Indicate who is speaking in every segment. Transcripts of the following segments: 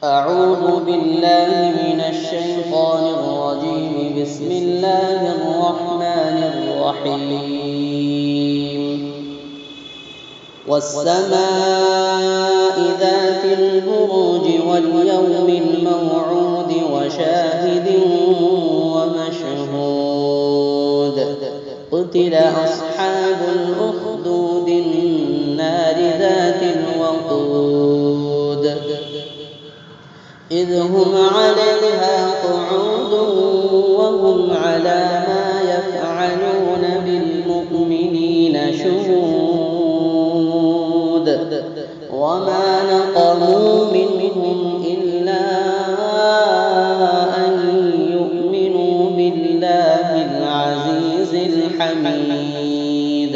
Speaker 1: أعوذ بالله من الشيطان الرجيم. بسم الله الرحمن الرحيم. والسماء ذات البروج واليوم الموعود وشاهد ومشهود. قتل أصحاب الأخدود النار ذات الوقود إذ هم عليها قعود وهم على ما يفعلون بالمؤمنين شهود. وما نقموا منهم إلا أن يؤمنوا بالله العزيز الحميد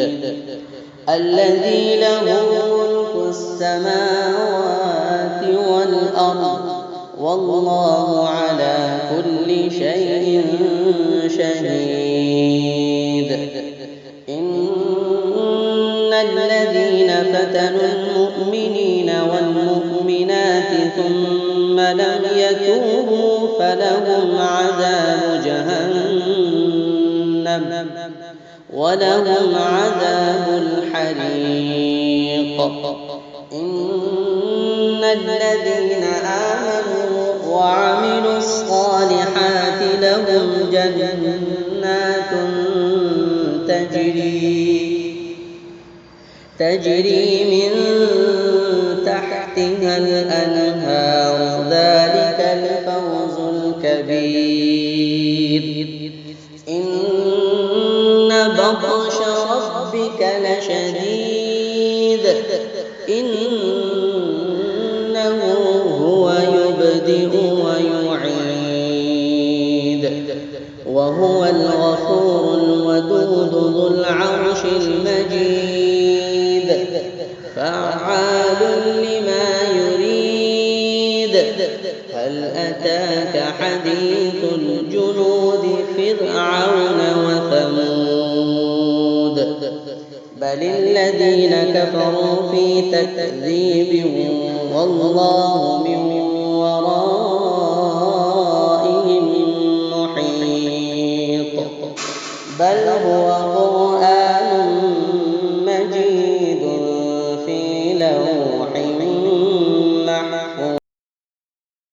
Speaker 1: الذي له ملك السماوات والأرض والله على كل شيء شهيد. إن الذين فتنوا المؤمنين والمؤمنات ثم لم يتوبوا فلهم عذاب جهنم ولهم عذاب الحريق. إن الذين آمنوا وعملوا الصالحات لهم جنات تجري من تحتها الأنهار ذلك الفوز الكبير. إن بطش ربك لشديد إنه هو يبدئ ويعيد وهو الغفور الودود ذو العرش المجيد فعال لما يريد. هل أتاك حديث الجنود فرعون وثمود بل الذين كفروا في تكذيب والله من ورائهم محيط. بل هو